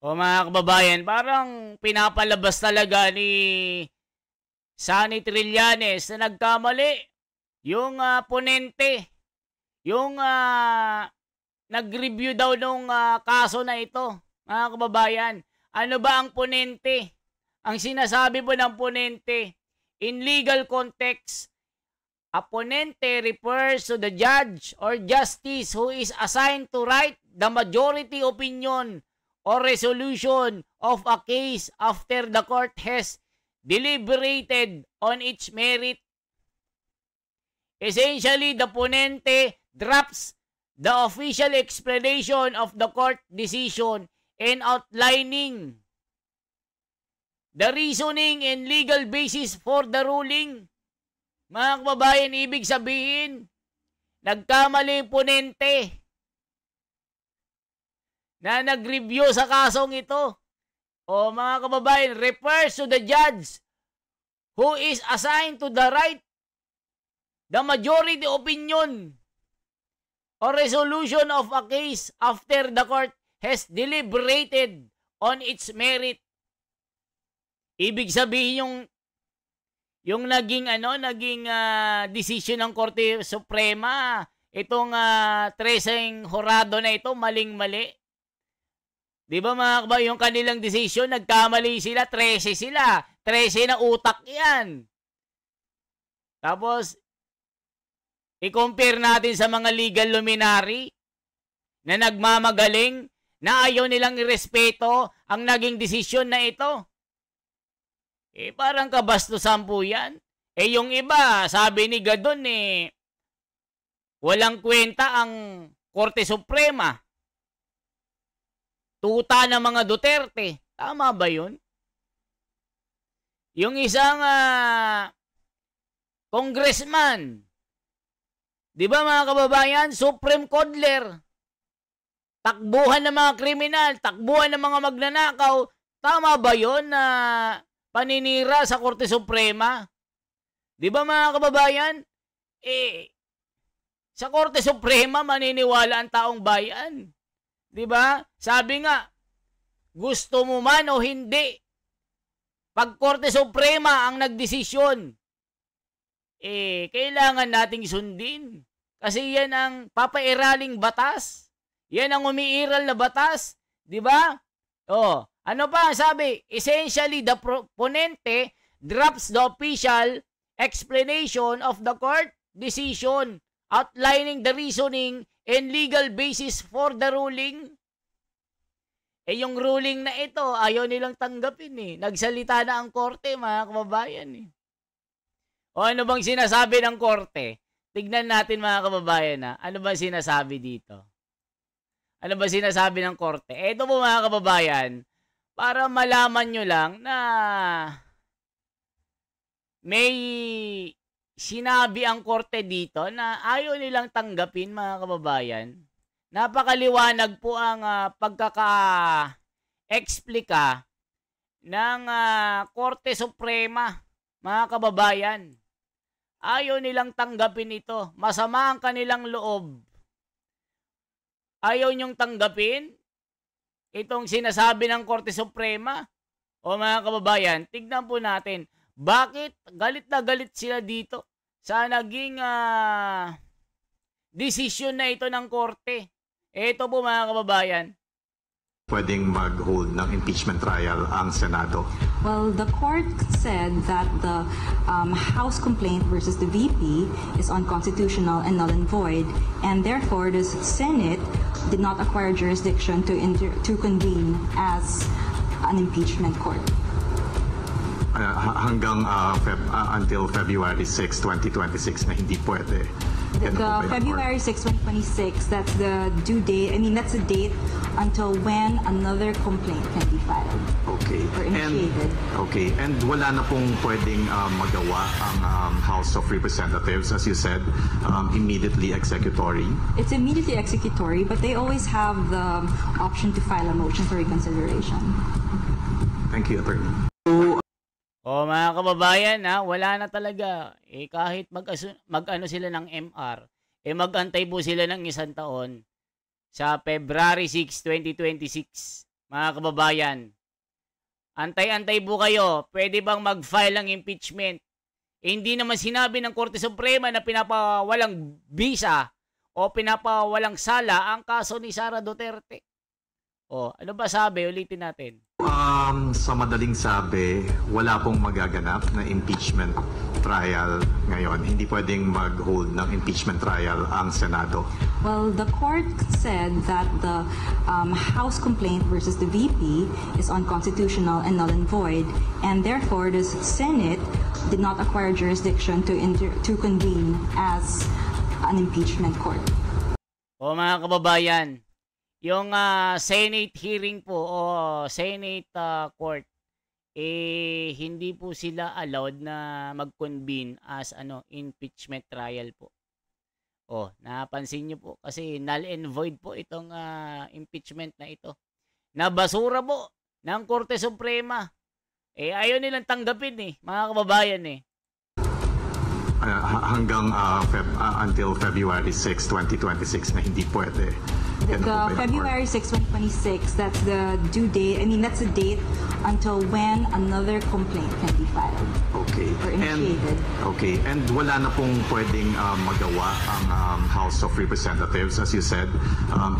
Speaker 1: O mga kababayan, parang pinapalabas talaga ni Sonny Trillanes na nagkamali. Yung ponente, yung nag-review daw nung kaso na ito, mga kababayan. Ano ba ang ponente? Ang sinasabi po ng ponente, in legal context, a ponente refers to the judge or justice who is assigned to write the majority opinion or resolution of a case after the court has deliberated on its merit. Essentially, the ponente drafts the official explanation of the court decision and outlining the reasoning and legal basis for the ruling. Mga kababayan, ibig sabihin, nagkamali yung ponente na nag-review sa kasong ito. O mga kababayan, refers to the judge who is assigned to the right the majority opinion or resolution of a case after the court has deliberated on its merit. Ibig sabihin yung naging decision ng Korte Suprema, itong 13 horado na ito, maling-mali. Di ba mga kababayan, yung kanilang decision, nagkamali sila, 13 sila. 13 na utak yan. Tapos, i-compare natin sa mga legal luminary na nagmamagaling na ayaw nilang irespeto ang naging desisyon na ito. Parang kabastusan po yan. Yung iba, sabi ni Gadon, walang kwenta ang Korte Suprema. Tuta ng mga Duterte. Tama ba yun? Yung isang congressman, di ba mga kababayan, Supreme Codler. takbuhan ng mga kriminal, takbuhan ng mga magnanakaw. Tama ba yun na paninira sa Korte Suprema? Di ba mga kababayan? Sa Korte Suprema maniniwala ang taong bayan. Di ba? Sabi nga, gusto mo man o hindi, pag Korte Suprema ang nagdesisyon, kailangan nating sundin. Kasi yan ang papairaling batas. Yan ang umiiral na batas. Di ba? Ano pa sabi? Essentially, the proponente drops the official explanation of the court decision outlining the reasoning and legal basis for the ruling. Yung ruling na ito, ayaw nilang tanggapin Nagsalita na ang korte, mga kababayan O ano bang sinasabi ng korte? Tignan natin mga kababayan Ano ba sinasabi dito? Ano ba sinasabi ng korte? Ito po mga kababayan, para malaman nyo lang na may sinabi ang korte dito na ayaw nilang tanggapin mga kababayan. Napakaliwanag po ang pagkaka-explika ng Korte Suprema, mga kababayan. Ayaw nilang tanggapin ito. Masama ang kanilang loob. Ayaw niyong tanggapin itong sinasabi ng Korte Suprema. O mga kababayan, tignan po natin. Bakit galit na galit sila dito sa naging desisyon na ito ng korte? Ito po mga kababayan.
Speaker 5: Pwedeng mag-hold ng impeachment trial ang Senado?
Speaker 6: Well, the court said that the House complaint versus the VP is unconstitutional and null and void, and therefore the Senate did not acquire jurisdiction to convene as an impeachment court.
Speaker 5: Hanggang until February 6, 2026 na hindi pwede.
Speaker 6: The February 6, 2026, that's the due date. I mean, that's the date until when another complaint can be filed.
Speaker 5: Okay.
Speaker 6: Or initiated.
Speaker 5: And wala na pong pwedeng magawa ang House of Representatives, as you said, immediately executory.
Speaker 6: It's immediately executory, but they always have the option to file a motion for reconsideration.
Speaker 5: Thank you, Attorney.
Speaker 1: Mga kababayan, wala na talaga. Kahit mag-ano sila ng MR, magantay po sila ng 1 taon sa February 6, 2026. Mga kababayan, antay-antay po kayo. Pwede bang mag-file ng impeachment? Hindi naman sinabi ng Korte Suprema na pinapawalang visa o pinapawalang sala ang kaso ni Sara Duterte. Ano ba sabi? Ulitin natin.
Speaker 5: Sa madaling sabi, wala pong magaganap na impeachment trial ngayon. Hindi pwedeng mag-hold ng impeachment trial ang Senado.
Speaker 6: Well, the court said that the House complaint versus the VP is unconstitutional and null and void, and therefore the Senate did not acquire jurisdiction to convene as an impeachment court.
Speaker 1: Mga kababayan, yung Senate hearing po o Senate court, hindi po sila allowed na mag-convene as impeachment trial po. Napansin nyo po kasi null and void po itong impeachment na ito. Nabasura po ng Korte Suprema. Ayaw nilang tanggapin mga kababayan
Speaker 5: Hanggang until February 6, 2026 na hindi pwede.
Speaker 6: The February 6, 2026, that's the due date. I mean, that's the date until when another complaint can be filed.
Speaker 5: Okay.
Speaker 6: Or initiated.
Speaker 5: And wala na pong pwedeng magawa ang House of Representatives, as you said,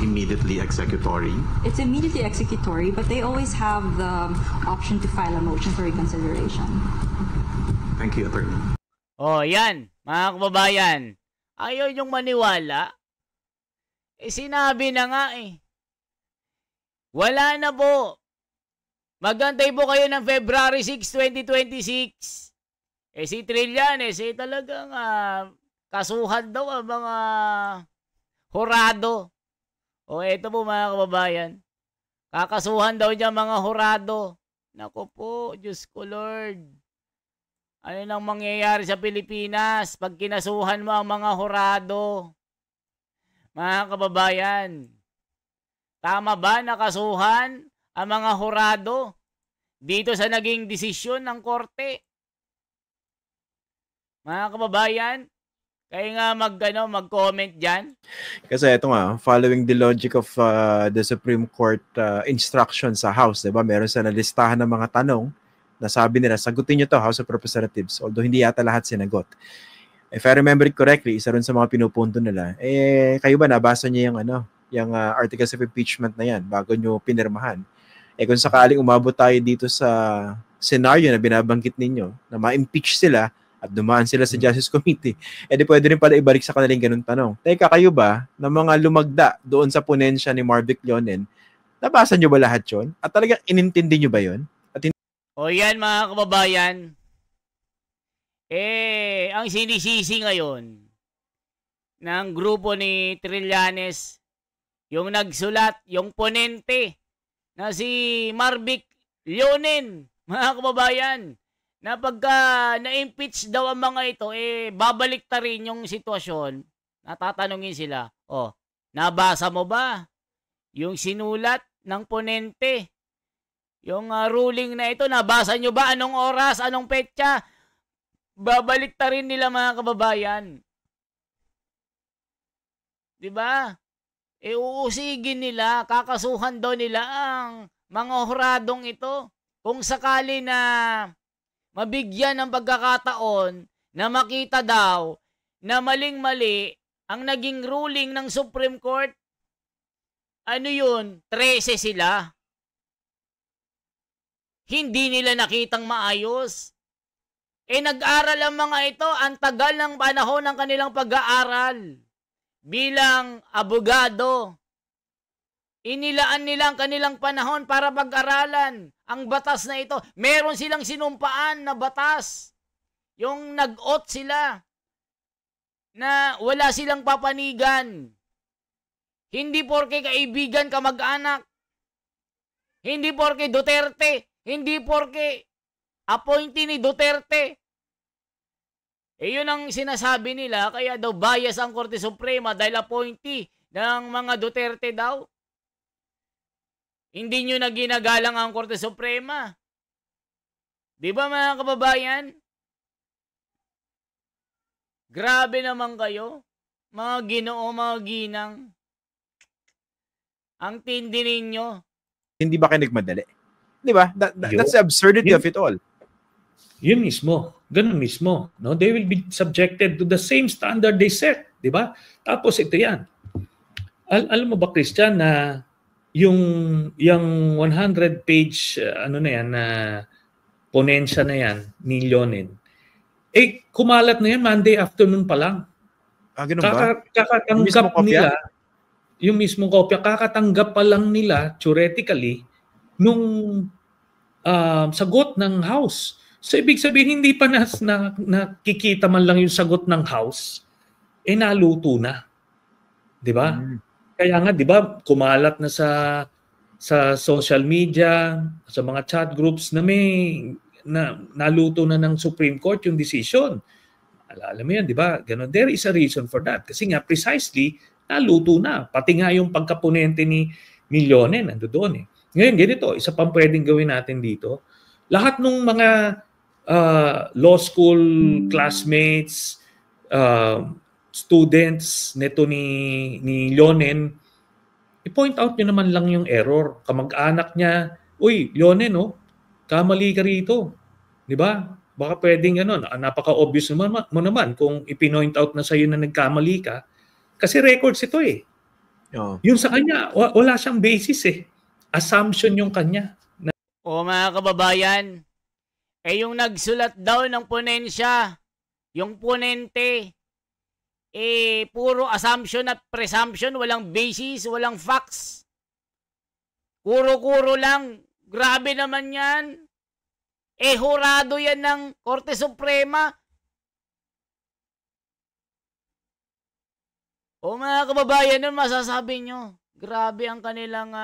Speaker 5: immediately executory.
Speaker 6: It's immediately executory, but they always have the option to file a motion for reconsideration.
Speaker 5: Thank you, Attorney.
Speaker 1: Yan, mga kababayan. Ayaw niyong maniwala. Sinabi na nga Wala na po. Magantay po kayo ng February 6, 2026. Si Trillanes, talagang kasuhan daw ang mga hurado. Ito po mga kababayan. Kakasuhan daw niya mga hurado. Naku po, Diyos ko Lord. Ano nang mangyayari sa Pilipinas pag kinasuhan mo ang mga hurado? Mga kababayan, Tama ba nakasuhan ang mga hurado dito sa naging desisyon ng korte? Mga kababayan, kayo nga mag-comment dyan.
Speaker 2: Kasi ito nga, following the logic of the Supreme Court instruction sa House, diba? Meron sa nalistahan ng mga tanong na sabi nila, sagutin nyo to, House of Representatives, although hindi yata lahat sinagot. If I remember it correctly, isa rin sa mga pinupunto nila, kayo ba nabasa niyo yung articles of impeachment na yan bago nyo pinirmahan? Kung sakaling umabot tayo dito sa scenario na binabanggit ninyo, na ma-impeach sila, at dumaan sila sa Justice Committee, di pwede rin pala ibalik sa kanilang ganun tanong. Teka, kayo ba, na mga lumagda doon sa ponensya ni Marvic Leonen, nabasa nyo ba lahat yun? At talagang inintindi nyo ba yun?
Speaker 1: O yan mga kababayan, ang sinisisi ngayon ng grupo ni Trillanes, yung nagsulat, yung ponente, na si Marvic Leonen, mga kababayan, na pagka na-impeach daw ang mga ito, babalik ta rin yung sitwasyon. Natatanungin sila, nabasa mo ba yung sinulat ng ponente? Yung ruling na ito, nabasa nyo ba? Anong oras? Anong petsa? Babalik ta rin nila mga kababayan. Diba? Uusigin nila, kakasuhan daw nila ang mga huradong ito. Kung sakali na mabigyan ng pagkakataon na makita daw na maling-mali ang naging ruling ng Supreme Court, 13 sila. Hindi nila nakitang maayos. Nag-aral ang mga ito, ang tagal ng panahon ng kanilang pag-aaral. Bilang abogado, inilaan nila ang kanilang panahon para pag-aralan ang batas na ito. Meron silang sinumpaan na batas. Yung nag-oath sila na wala silang papanigan. Hindi porke kaibigan ka mag-anak. Hindi porke Duterte. Hindi porke appointee ni Duterte. Yun ang sinasabi nila, kaya daw bias ang Korte Suprema dahil appointee ng mga Duterte daw. Hindi nyo na ginagalang ang Korte Suprema. Di ba mga kababayan? Grabe naman kayo, mga ginoo, mga ginang. Ang tindi ninyo.
Speaker 2: Hindi ba kayo nagmadali? Di ba? That's the absurdity of it all.
Speaker 3: Yun mismo. Ganun mismo. No? They will be subjected to the same standard they set. Di ba? Tapos ito yan. Alam mo ba, Christian, na yung 100-page ponensya na yan ni Leonen, kumalat na yan Monday afternoon pa lang.
Speaker 2: Ganun ba?
Speaker 3: Kakatanggap nila, yung mismong kopya, kakatanggap pa lang nila, theoretically, nung sagot ng House. So, ibig sabihin, hindi pa nakikita man lang yung sagot ng House, naluto na. Di ba? Kaya nga, di ba, kumalat na sa social media, sa mga chat groups na naluto na ng Supreme Court yung decision. Alam mo yan, di ba? Ganon. There is a reason for that. Kasi nga, precisely, naluto na. Pati nga yung pagkaponente ni Leonen, nando doon eh. Ngayon, ganito, isa pang pwedeng gawin natin dito. Lahat ng mga law school classmates, students neto ni Leonen, i-point out nyo naman lang yung error. Kamag-anak niya, uy, Leonen, kamali ka rito. Di ba? Baka pwedeng napaka-obvious mo naman kung i-point out na sa'yo na nagkamali ka. Kasi records ito eh.
Speaker 2: Oh.
Speaker 3: Yung sa kanya, wala siyang basis eh. Assumption yung kanya.
Speaker 1: Mga kababayan, yung nagsulat daw ng ponensya, yung ponente, puro assumption at presumption, walang basis, walang facts. Kuro-kuro lang. Grabe naman yan. Hurado yan ng Korte Suprema. Mga kababayan, ano masasabi nyo? Grabe ang kanilang,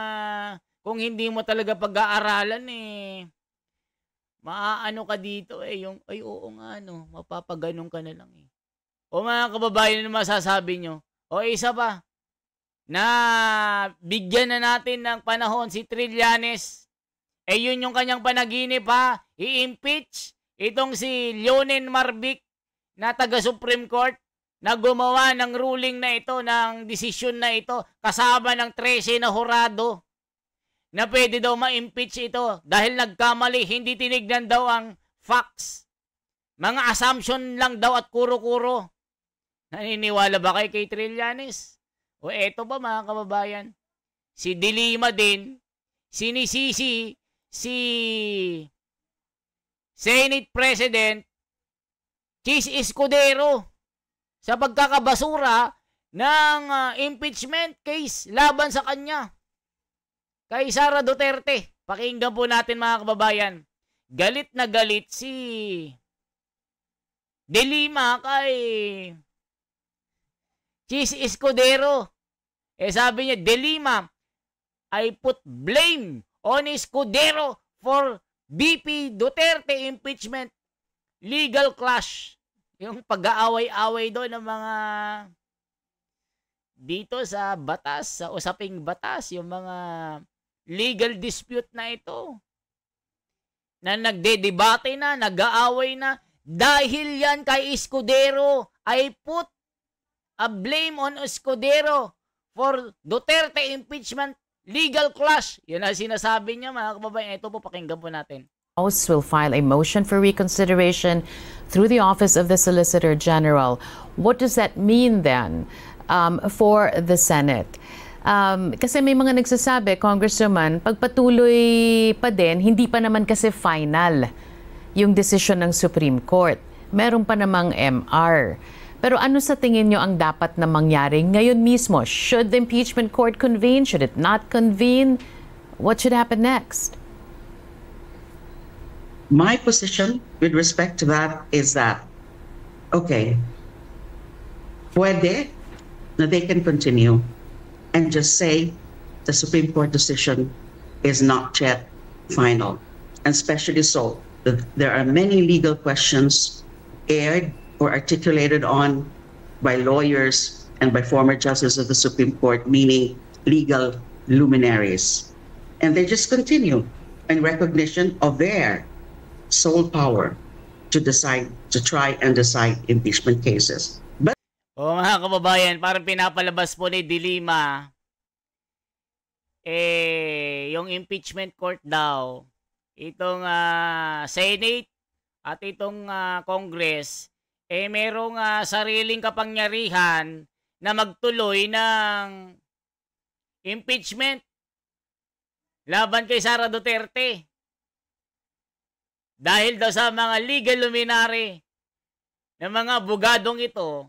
Speaker 1: kung hindi mo talaga pag-aaralan, maaano ka dito, oo nga, mapapaganon ka na lang, mga kababayan, ano masasabi nyo? Isa pa, na bigyan na natin ng panahon si Trillanes. Eh yun yung kanyang panaginip ha. I-impeach itong si Leonen Marvic na taga Supreme Court na gumawa ng ruling na ito, ng desisyon na ito, kasama ng 13 na hurado na pwede daw ma-impeach ito dahil nagkamali, hindi tinignan daw ang facts. Mga assumption lang daw at kuro-kuro. Naniniwala ba kayo kay Trillanes? O eto ba mga kababayan? Si De Lima din, sinisisi si Senate President Chis Escudero sa pagkakabasura ng impeachment case laban sa kanya kay Sara Duterte. Pakinggan po natin mga kababayan. Galit na galit si De Lima kay Chis Escudero. Sabi niya, De Lima, I put blame on Escudero for BP Duterte impeachment. Legal clash. Yung pag-aaway-away doon ng mga dito sa batas, sa usaping batas, yung mga legal dispute na ito. Na nagde-debate na, nag-aaway na. Dahil yan kay Escudero, I put a blame on Escudero for Duterte impeachment legal clash. Yan ang sinasabi niya mga kababayan. Ito po, pakinggan po natin.
Speaker 7: House will file a motion for reconsideration through the Office of the Solicitor General. What does that mean then for the Senate? Kasi may mga nagsasabi, Congresswoman, pagpatuloy pa din, hindi pa naman kasi final yung decision ng Supreme Court. Meron pa namang MR. Pero ano sa tingin nyo ang dapat na mangyari ngayon mismo? Should the impeachment court convene? Should it not convene? What should happen next?
Speaker 8: My position with respect to that is that, okay, pwede na they can continue and just say the Supreme Court decision is not yet final. And especially so, that there are many legal questions aired or articulated on by lawyers and by former justices of the Supreme Court, meaning legal luminaries. And they just continue in recognition of their sole power to decide, to try and decide impeachment cases. But
Speaker 1: mga kababayan, parang pinapalabas po ni De Lima, yung impeachment court daw, itong Senate at itong Congress, merong sariling kapangyarihan na magtuloy ng impeachment laban kay Sara Duterte. Dahil daw sa mga legal luminary ng mga abogadong ito,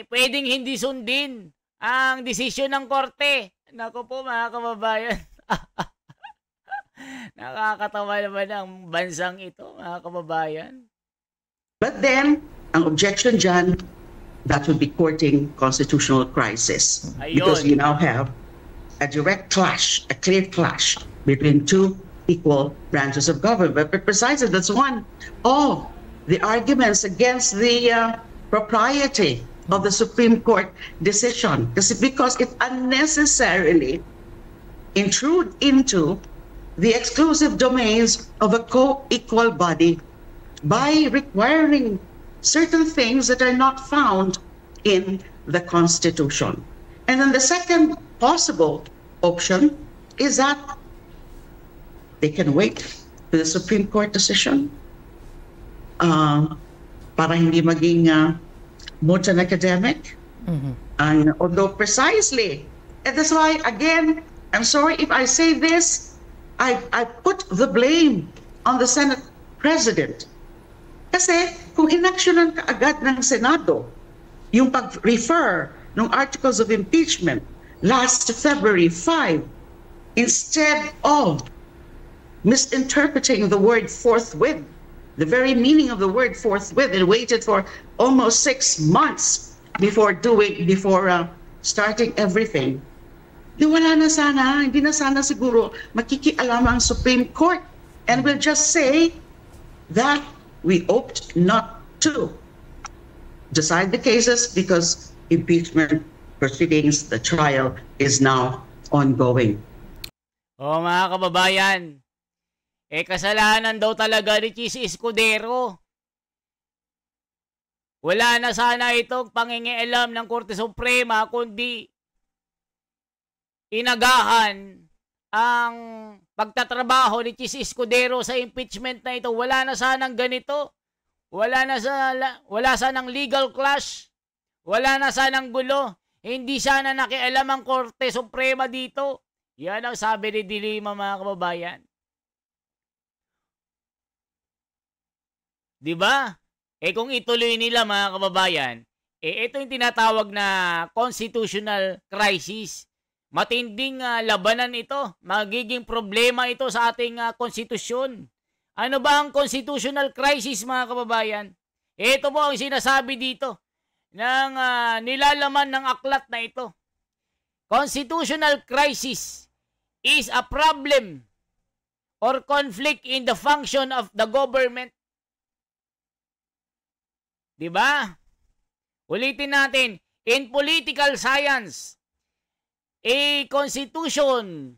Speaker 1: pwedeng hindi sundin ang desisyon ng korte. Naku po mga kababayan. Nakakatawa naman ang bansang ito mga kababayan.
Speaker 8: But then, ang objection dyan, that would be courting constitutional crisis.
Speaker 1: Ayun.
Speaker 8: Because you now have a direct clash, a clear clash between two equal branches of government. But precisely, that's one of the arguments against the propriety of the Supreme Court decision. Because it unnecessarily intrude into the exclusive domains of a co-equal body by requiring certain things that are not found in the Constitution. And then the second possible option is that they can wait for the Supreme Court decision para hindi maging much an academic. And although precisely, and that's why, again, I'm sorry if I say this, I put the blame on the Senate President. Kasi kung inaksyonan ka agad ng Senado yung pag-refer ng articles of impeachment last February 5, instead of misinterpreting the word forthwith, the very meaning of the word forthwith, and waited for almost 6 months before starting everything, di wala na sana, hindi na sana siguro makikialam ang Supreme Court, and will just say that we opt not to decide the cases because impeachment proceedings, the trial is now ongoing.
Speaker 1: Mga kababayan, kasalanan daw talaga ni Chis Escudero. Wala na sana itong pangingialam ng Korte Suprema, kundi inagahan ang pagtatrabaho ni Chis Escudero sa impeachment na ito. Wala na sanang ganito. Wala sanang legal clash. Wala na sanang gulo. Hindi sana nakialam ang Korte Suprema dito. Yan ang sabi ni Dilima, mga kababayan. Diba? Kung ituloy nila, mga kababayan, ito yung tinatawag na constitutional crisis. Matinding labanan ito. Magiging problema ito sa ating konstitusyon. Ano ba ang constitutional crisis, mga kababayan? Ito po ang sinasabi dito ng nilalaman ng aklat na ito. Constitutional crisis is a problem or conflict in the function of the government. Diba? Ulitin natin. In political science, a constitution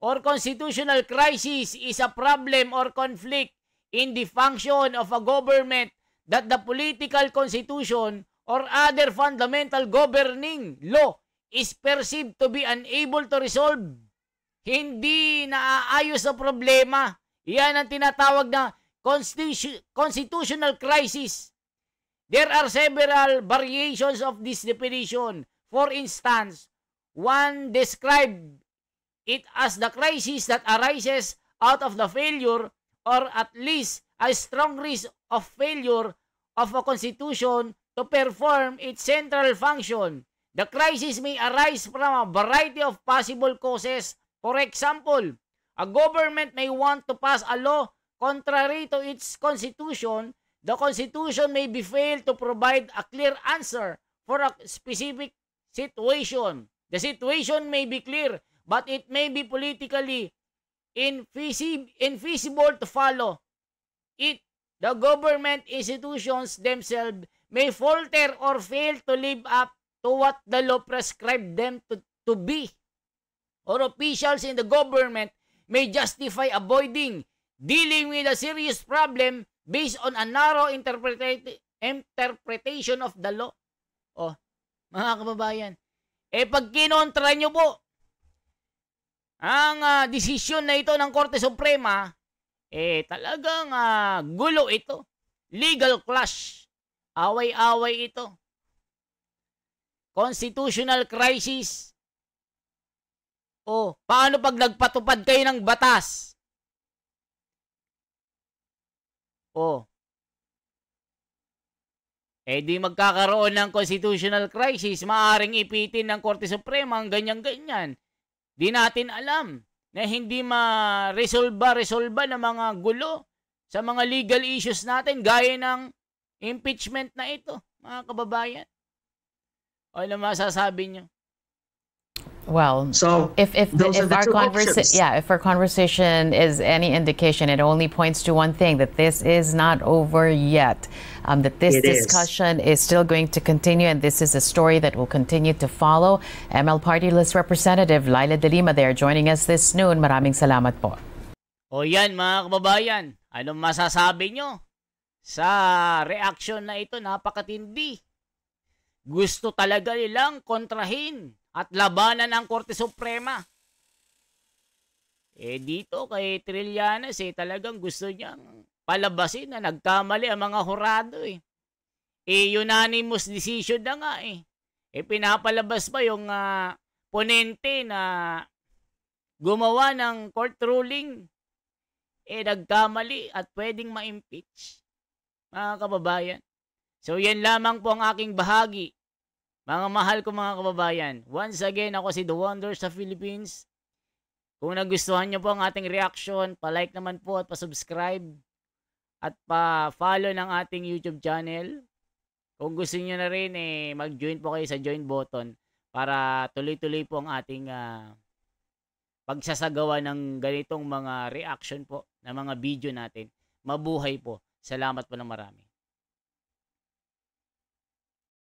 Speaker 1: or constitutional crisis is a problem or conflict in the function of a government that the political constitution or other fundamental governing law is perceived to be unable to resolve. Hindi naaayos sa problema. Yan ang tinatawag na constitutional crisis. There are several variations of this definition. For instance, one described it as the crisis that arises out of the failure or at least a strong risk of failure of a constitution to perform its central function. The crisis may arise from a variety of possible causes. For example, a government may want to pass a law contrary to its constitution. The constitution may be failed to provide a clear answer for a specific situation. The situation may be clear, but it may be politically infeasible to follow it. The government institutions themselves may falter or fail to live up to what the law prescribed them to be. Or officials in the government may justify avoiding dealing with a serious problem based on a narrow interpretation of the law. Mga kababayan, pag kinontra nyo po ang desisyon na ito ng Korte Suprema, talagang gulo ito. Legal clash. Away-away ito. Constitutional crisis. Paano pag nagpatupad kayo ng batas? Di magkakaroon ng constitutional crisis. Maaring ipitin ng Korte Suprema ang ganyan-ganyan. Di natin alam na hindi ma-resolba ng mga gulo sa mga legal issues natin gaya ng impeachment na ito, mga kababayan. Ano masasabi nyo?
Speaker 7: Well,
Speaker 8: so
Speaker 7: if our conversation is any indication, it only points to one thing, that this is not over yet. That this discussion is still going to continue, and this is a story that will continue to follow. ML Party List Representative Laila De Lima there joining us this noon. Maraming salamat po.
Speaker 1: Yan, mga kababayan, anong masasabi nyo sa reaction na ito? Napakatindi. Gusto talaga nilang kontrahin at labanan ang Korte Suprema. Dito kay Trillanes, talagang gusto niyang palabasin na nagkamali ang mga hurado. Unanimous decision na nga. Pinapalabas pa yung ponente na gumawa ng court ruling. Nagkamali at pwedeng ma-impeach. Mga kababayan. So yan lamang po ang aking bahagi. Mga mahal ko mga kababayan, once again, ako si The Wonders sa Philippines. Kung nagustuhan nyo po ang ating reaction, pa-like naman po at pa-subscribe at pa-follow ng ating YouTube channel. Kung gusto nyo na rin, mag-join po kayo sa join button para tuloy-tuloy po ang ating pagsasagawa ng ganitong mga reaction po na mga video natin. Mabuhay po. Salamat po ng marami.